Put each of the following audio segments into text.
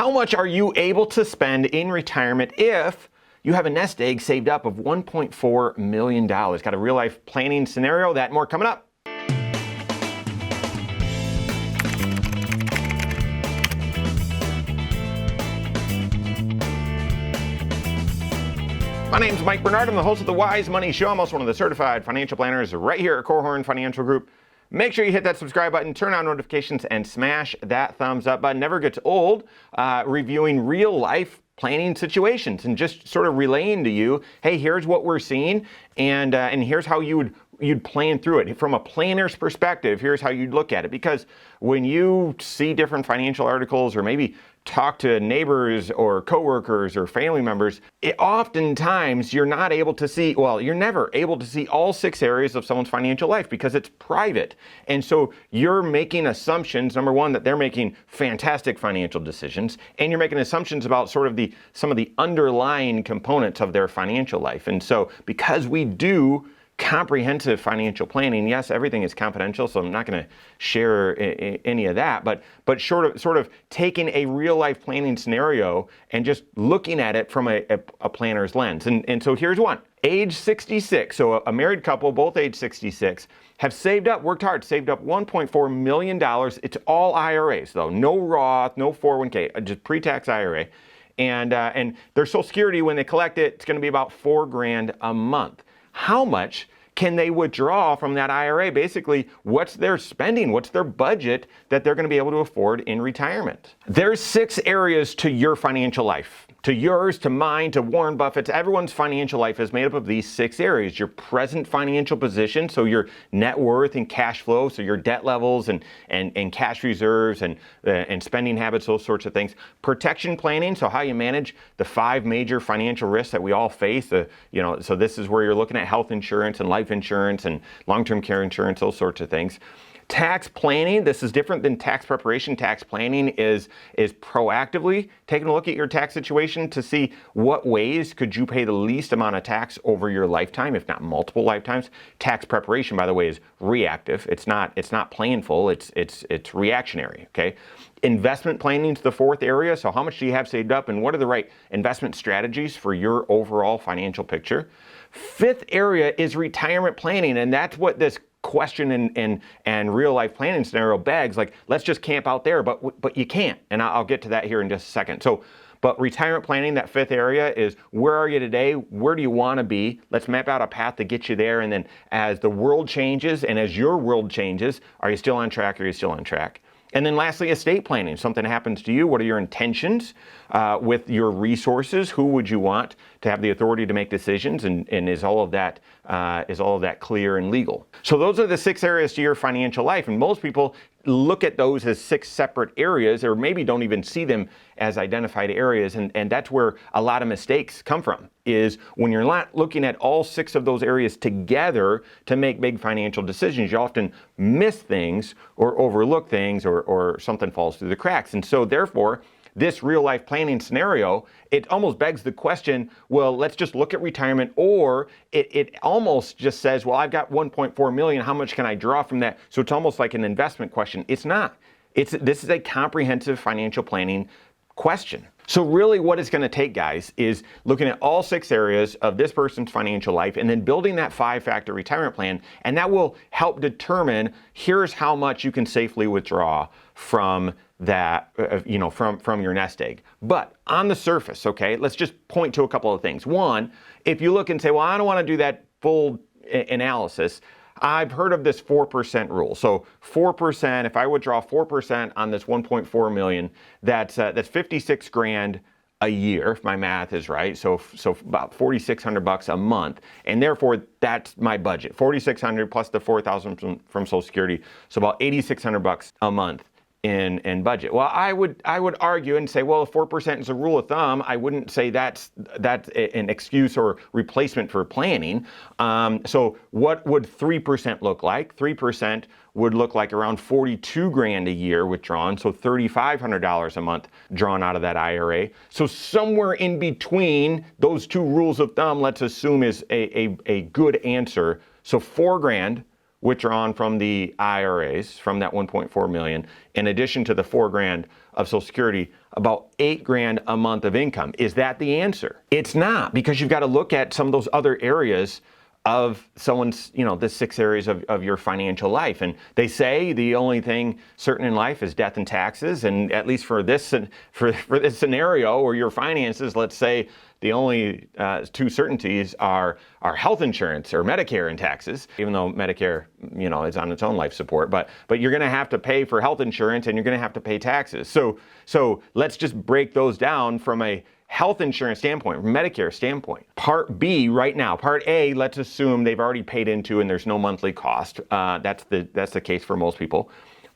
How much are you able to spend in retirement if you have a nest egg saved up of $1.4 million? Got a real life planning scenario, that and more coming up. My name's Mike Bernard. I'm the host of the Wise Money Show. I'm also one of the certified financial planners right here at Korhorn Financial Group. Make sure you hit that subscribe button, turn on notifications, and smash that thumbs up button. Never gets old reviewing real life planning situations and just sort of relaying to you, hey, here's what we're seeing, and here's how you'd plan through it. From a planner's perspective, here's how you'd look at it. Because when you see different financial articles or maybe talk to neighbors or coworkers or family members, oftentimes you're not able to see, well, you're never able to see all 6 areas of someone's financial life because it's private. And so you're making assumptions, number one, that they're making fantastic financial decisions, and you're making assumptions about sort of some of the underlying components of their financial life. And so because we do comprehensive financial planning, yes, everything is confidential, so I'm not going to share any of that, but sort of taking a real life planning scenario and just looking at it from a planner's lens. And so here's one. Age 66, so a married couple, both age 66, have saved up, worked hard, saved up $1.4 million. It's all IRAs though, no Roth, no 401k, just pre-tax IRA. And their Social Security, when they collect it, it's going to be about $4,000 a month. How much can they withdraw from that IRA? Basically, what's their spending? What's their budget that they're going to be able to afford in retirement? There's 6 areas to your financial life. To yours, to mine, to Warren Buffett's. Everyone's financial life is made up of these 6 areas. Your present financial position, so your net worth and cash flow, so your debt levels and cash reserves and spending habits, those sorts of things. Protection planning, so how you manage the 5 major financial risks that we all face. So this is where you're looking at health insurance and life insurance and long-term care insurance, those sorts of things. Tax planning, this is different than tax preparation. Tax planning is proactively taking a look at your tax situation to see what ways could you pay the least amount of tax over your lifetime, if not multiple lifetimes. Tax preparation, by the way, is reactive. It's not planful, it's reactionary, okay? Investment planning is the 4th area. So how much do you have saved up and what are the right investment strategies for your overall financial picture? 5th area is retirement planning, and that's what this question and real life planning scenario begs. Like, let's just camp out there, but you can't. And I'll get to that here in just a second. But retirement planning, that 5th area, is where are you today? Where do you want to be? Let's map out a path to get you there. And then as the world changes and as your world changes, are you still on track? Are you still on track? And then lastly, estate planning. Something happens to you. What are your intentions with your resources? Who would you want to have the authority to make decisions? And is all of that clear and legal? So those are the 6 areas to your financial life. And most people look at those as 6 separate areas, or maybe don't even see them as identified areas. And that's where a lot of mistakes come from, is when you're not looking at all 6 of those areas together to make big financial decisions, you often miss things or overlook things or something falls through the cracks. And so therefore, this real life planning scenario, it almost begs the question, well, let's just look at retirement, or it almost just says, well, I've got 1.4 million, how much can I draw from that? So it's almost like an investment question. It's not. This is a comprehensive financial planning question. So really what it's going to take, guys, is looking at all 6 areas of this person's financial life and then building that 5-factor retirement plan. And that will help determine, here's how much you can safely withdraw from that, from your nest egg. But on the surface, okay, let's just point to a couple of things. One, if you look and say, well, I don't want to do that full analysis, I've heard of this 4% rule. So 4%, if I withdraw 4% on this 1.4 million, that's $56,000 a year, if my math is right. So about $4,600 a month, and therefore that's my budget. $4,600 plus the $4,000 from Social Security, so about $8,600 a month in budget. Well, I would argue and say, well, if 4% is a rule of thumb, I wouldn't say that's an excuse or replacement for planning. So what would 3% look like? 3% would look like around $42,000 a year withdrawn, so $3,500 a month drawn out of that IRA. So somewhere in between those 2 rules of thumb, let's assume is a good answer. So $4,000 withdrawn from the IRAs, from that 1.4 million, in addition to the $4,000 of Social Security, about 8 grand a month of income. Is that the answer? It's not, because you've got to look at some of those other areas of someone's, the 6 areas of your financial life. And they say the only thing certain in life is death and taxes. And at least for this scenario or your finances, let's say the only 2 certainties are health insurance or Medicare and taxes, even though Medicare, is on its own life support. But you're going to have to pay for health insurance and you're going to have to pay taxes. So let's just break those down from a health insurance standpoint, from Medicare standpoint. Part B right now. Part A, let's assume they've already paid into and there's no monthly cost. That's the case for most people.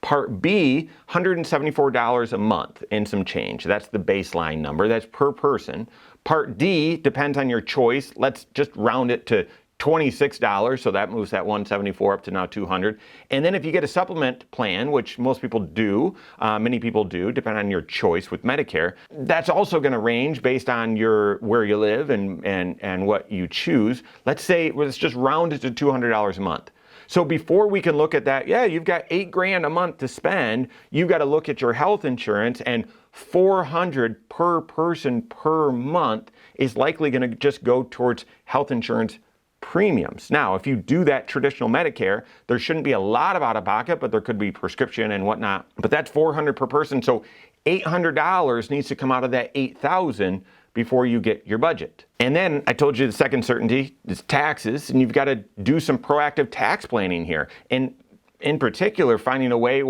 Part B, $174 a month and some change. That's the baseline number. That's per person. Part D depends on your choice. Let's just round it to $26, so that moves that 174 up to now 200. And then if you get a supplement plan, which most people do, many people do, depending on your choice with Medicare, that's also going to range based on where you live and what you choose. Let's just round it to $200 a month. So before we can look at that, you've got 8 grand a month to spend. You've got to look at your health insurance, and $400 per person per month is likely going to just go towards health insurance premiums. Now, if you do that traditional Medicare, there shouldn't be a lot of out-of-pocket, but there could be prescription and whatnot. But that's $400 per person, so $800 needs to come out of that $8,000 before you get your budget. And then I told you the second certainty is taxes, and you've got to do some proactive tax planning here. And in particular, finding a way,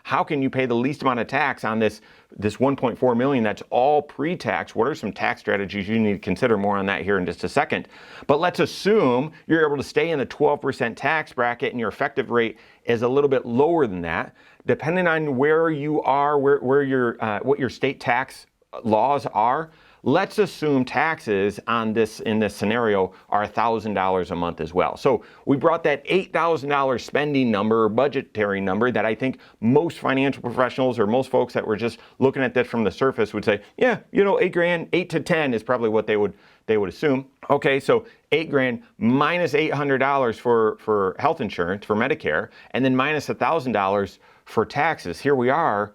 how can you pay the least amount of tax on this $1.4 million that's all pre-tax? What are some tax strategies you need to consider? More on that here in just a second. But let's assume you're able to stay in the 12% tax bracket and your effective rate is a little bit lower than that. Depending on where you are, what your state tax laws are, let's assume taxes in this scenario are $1,000 a month as well. So we brought that $8,000 spending number or budgetary number that I think most financial professionals or most folks that were just looking at this from the surface would say, 8 grand, 8 to 10 is probably what they would assume. Okay, so 8 grand minus $800 for health insurance, for Medicare, and then minus $1,000 for taxes. Here we are,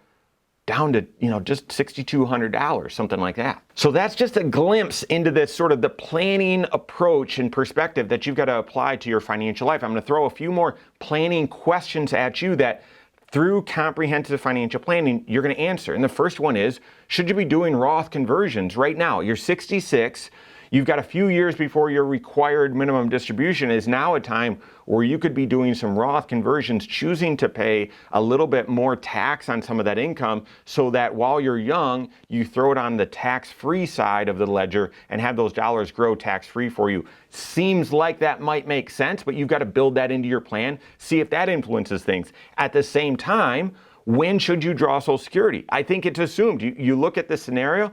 down to, just $6,200, something like that. So that's just a glimpse into this sort of the planning approach and perspective that you've got to apply to your financial life. I'm going to throw a few more planning questions at you that through comprehensive financial planning, you're going to answer. And the first one is, should you be doing Roth conversions right now? You're 66. You've got a few years before your required minimum distribution. Is now a time where you could be doing some Roth conversions, choosing to pay a little bit more tax on some of that income so that while you're young, you throw it on the tax-free side of the ledger and have those dollars grow tax-free for you. Seems like that might make sense, but you've got to build that into your plan, see if that influences things. At the same time, when should you draw Social Security? I think it's assumed. You look at this scenario,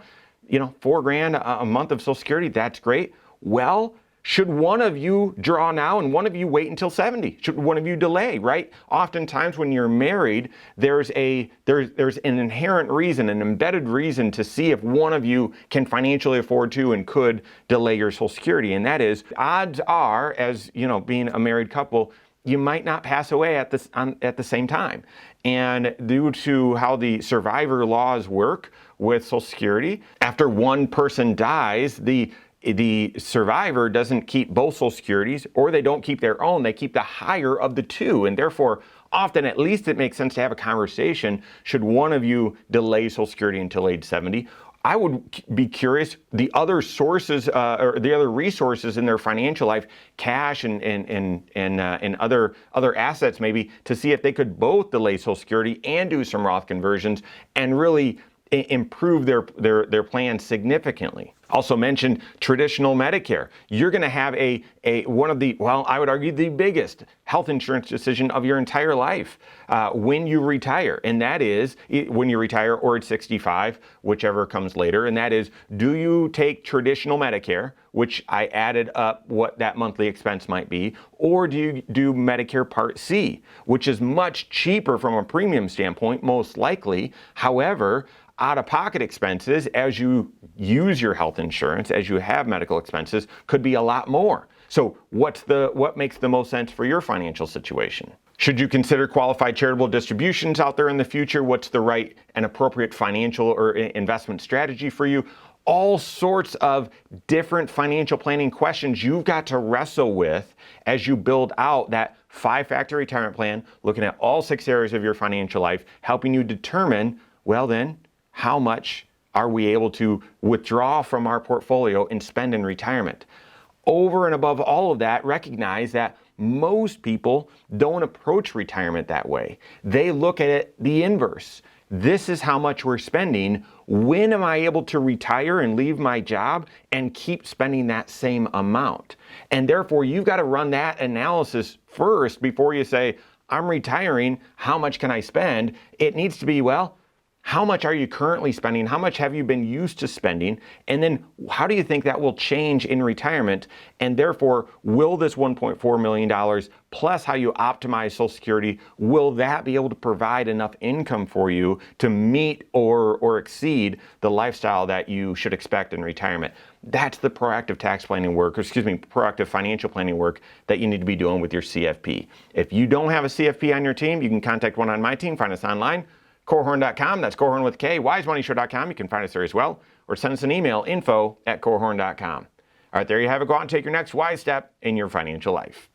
$4 grand a month of Social Security, that's great. Well, should one of you draw now and one of you wait until 70? Should one of you delay, right? Oftentimes when you're married, there's an inherent reason, an embedded reason to see if one of you can financially afford to and could delay your Social Security. And that is, odds are, as being a married couple, you might not pass away at the same time. And due to how the survivor laws work with Social Security, after one person dies, the survivor doesn't keep both Social Securities, or they don't keep their own. They keep the higher of the two. And therefore, often, at least it makes sense to have a conversation. Should one of you delay Social Security until age 70? I would be curious, the other sources or the other resources in their financial life, cash and other assets maybe, to see if they could both delay Social Security and do some Roth conversions and really improve their plan significantly. Also mentioned traditional Medicare. You're going to have one of the, I would argue the biggest health insurance decision of your entire life when you retire. And that is when you retire or at 65, whichever comes later. And that is, do you take traditional Medicare, which I added up what that monthly expense might be, or do you do Medicare Part C, which is much cheaper from a premium standpoint, most likely. However, out-of-pocket expenses, as you use your health insurance, as you have medical expenses, could be a lot more. So what makes the most sense for your financial situation? Should you consider qualified charitable distributions out there in the future? What's the right and appropriate financial or investment strategy for you? All sorts of different financial planning questions you've got to wrestle with as you build out that 5-factor retirement plan, looking at all 6 areas of your financial life, helping you determine, well then, how much are we able to withdraw from our portfolio and spend in retirement? Over and above all of that, recognize that most people don't approach retirement that way. They look at it the inverse. This is how much we're spending. When am I able to retire and leave my job and keep spending that same amount? And therefore, you've got to run that analysis first before you say, I'm retiring, how much can I spend? It needs to be, well, how much are you currently spending? How much have you been used to spending? And then how do you think that will change in retirement? And therefore, will this $1.4 million plus how you optimize Social Security, will that be able to provide enough income for you to meet or exceed the lifestyle that you should expect in retirement? That's the proactive tax planning work, or proactive financial planning work that you need to be doing with your CFP. If you don't have a CFP on your team, you can contact one on my team, find us online. Korhorn.com, that's Korhorn with K, wisemoneyshow.com, you can find us there as well, or send us an email, info@korhorn.com. All right, there you have it. Go out and take your next wise step in your financial life.